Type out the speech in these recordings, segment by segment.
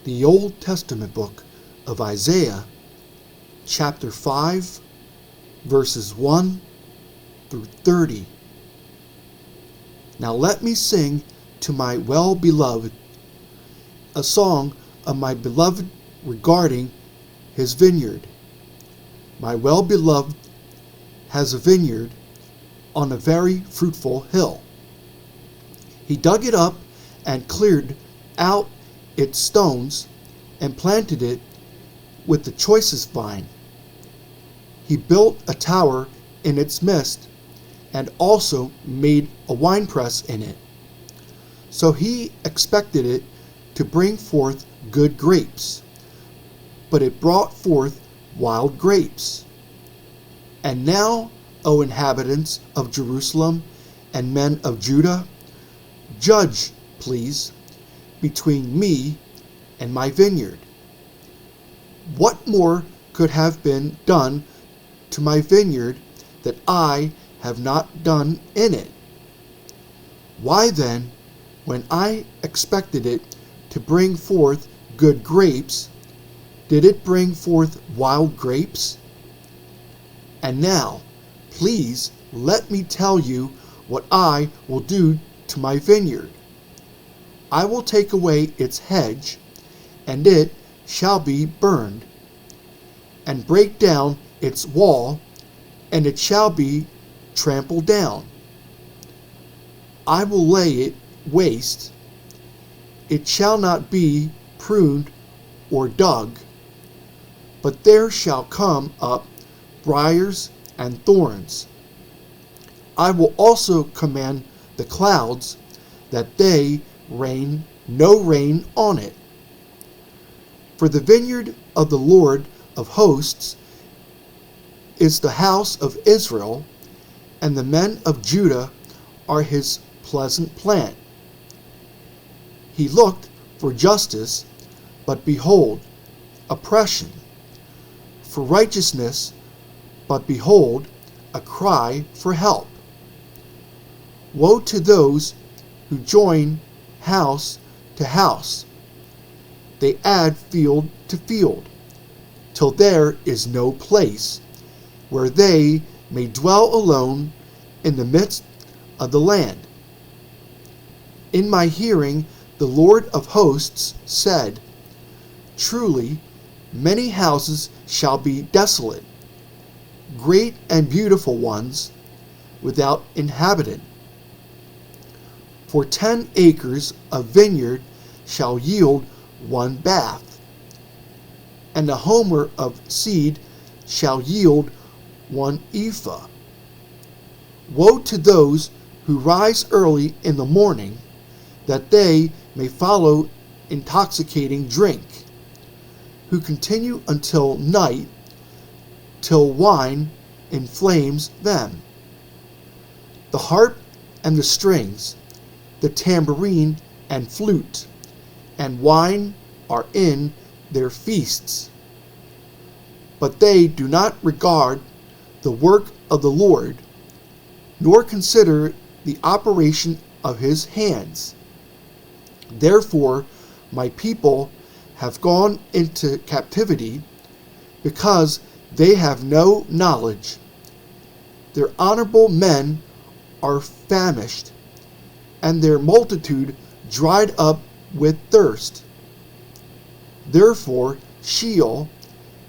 the Old Testament book of Isaiah, chapter 5, verses 1 through 30. Now let me sing to my well-beloved a song of my beloved regarding his vineyard. My well-beloved has a vineyard on a very fruitful hill. He dug it up and cleared out its stones and planted it with the choicest vine. He built a tower in its midst and also made a winepress in it. So he expected it to bring forth good grapes, but it brought forth wild grapes. And now, O inhabitants of Jerusalem and men of Judah, judge, please, between me and my vineyard. What more could have been done to my vineyard that I have not done in it? Why then, when I expected it to bring forth good grapes, did it bring forth wild grapes? And now, please let me tell you what I will do to my vineyard. I will take away its hedge, and it shall be burned, and break down its wall, and it shall be trampled down. I will lay it waste. It shall not be pruned or dug, but there shall come up briars and thorns. I will also command the clouds that they rain no rain on it. For the vineyard of the Lord of hosts is the house of Israel, and the men of Judah are his pleasant plant. He looked for justice, but behold, oppression, for righteousness, but behold, a cry for help. Woe to those who join house to house. They add field to field, till there is no place where they may dwell alone in the midst of the land. In my hearing, the Lord of hosts said, truly, many houses shall be desolate, great and beautiful ones, without inhabitant. For 10 acres of vineyard shall yield 1 bath, and a homer of seed shall yield 1 ephah. Woe to those who rise early in the morning, that they may follow intoxicating drink, who continue until night, till wine inflames them. The harp and the strings, the tambourine and flute, and wine are in their feasts. But they do not regard the work of the Lord, nor consider the operation of his hands. Therefore, my people have gone into captivity, because they have no knowledge. Their honorable men are famished, and their multitude dried up with thirst. Therefore Sheol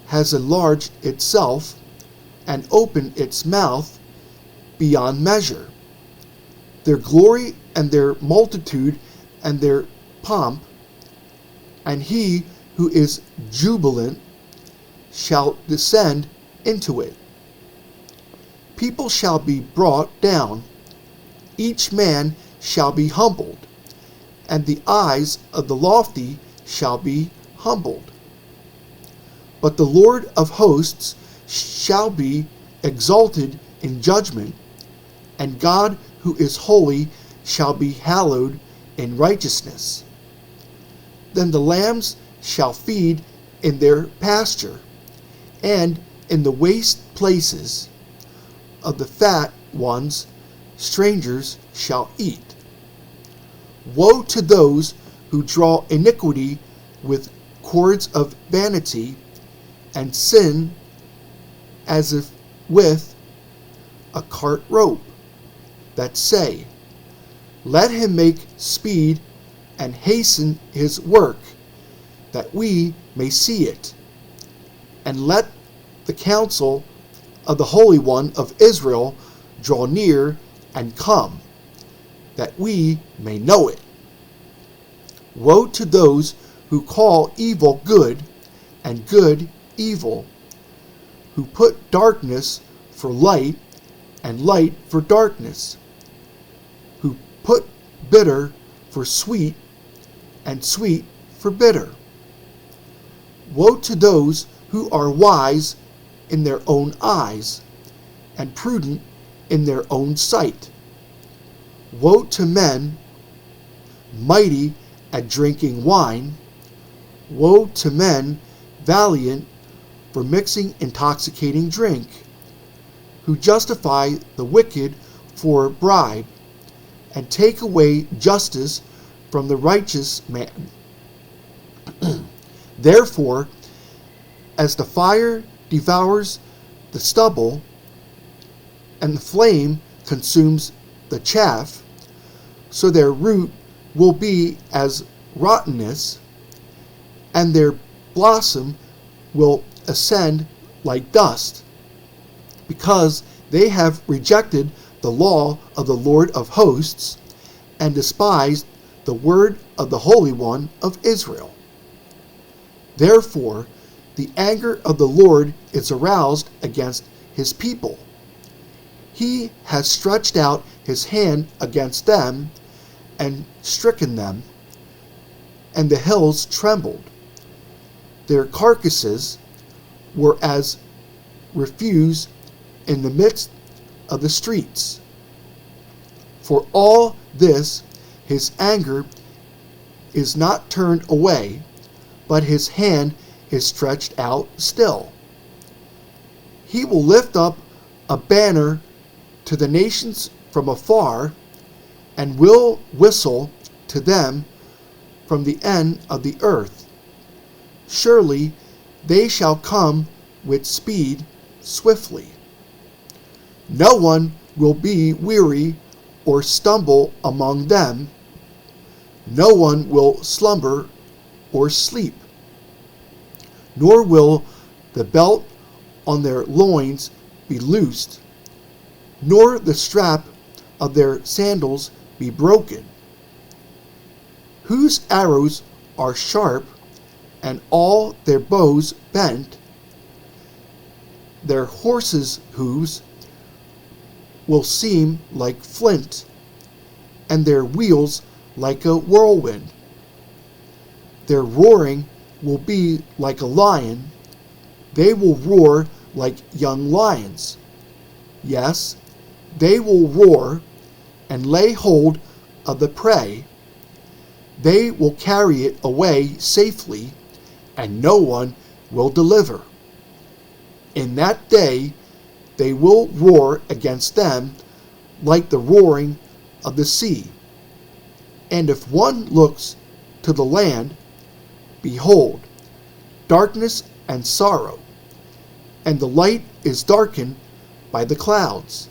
has enlarged itself and opened its mouth beyond measure. Their glory and their multitude and their pomp, and he who is jubilant shall descend into it. People shall be brought down, each man shall be humbled, and the eyes of the lofty shall be humbled. But the Lord of hosts shall be exalted in judgment, and God who is holy shall be hallowed in righteousness. Then the lambs shall feed in their pasture, and in the waste places of the fat ones strangers shall eat. Woe to those who draw iniquity with cords of vanity, and sin as if with a cart rope, that say, let him make speed and hasten his work, that we may see it. And let the counsel of the Holy One of Israel draw near and come, that we may know it. Woe to those who call evil good and good evil, who put darkness for light and light for darkness, who put bitter for sweet and sweet for bitter. Woe to those who are wise in their own eyes and prudent in their own sight. Woe to men mighty at drinking wine. Woe to men valiant for mixing intoxicating drink, who justify the wicked for a bribe and take away justice from the righteous man. Therefore, as the fire devours the stubble and the flame consumes the chaff, so their root will be as rottenness, and their blossom will ascend like dust, because they have rejected the law of the Lord of hosts and despised the word of the Holy One of Israel. Therefore, the anger of the Lord is aroused against his people. He has stretched out his hand against them and stricken them, and the hills trembled. Their carcasses were as refuse in the midst of the streets. For all this, his anger is not turned away, but his hand is stretched out still. He will lift up a banner to the nations from afar, and will whistle to them from the end of the earth. Surely they shall come with speed swiftly. No one will be weary or stumble among them. No one will slumber or sleep. Nor will the belt on their loins be loosed, nor the strap of their sandals be broken. Whose arrows are sharp, and all their bows bent. Their horses' hooves will seem like flint, and their wheels like a whirlwind. Their roaring will be like a lion. They will roar like young lions. Yes, they will roar and lay hold of the prey. They will carry it away safely, and no one will deliver. In that day they will roar against them like the roaring of the sea. And if one looks to the land, behold, darkness and sorrow, and the light is darkened by the clouds.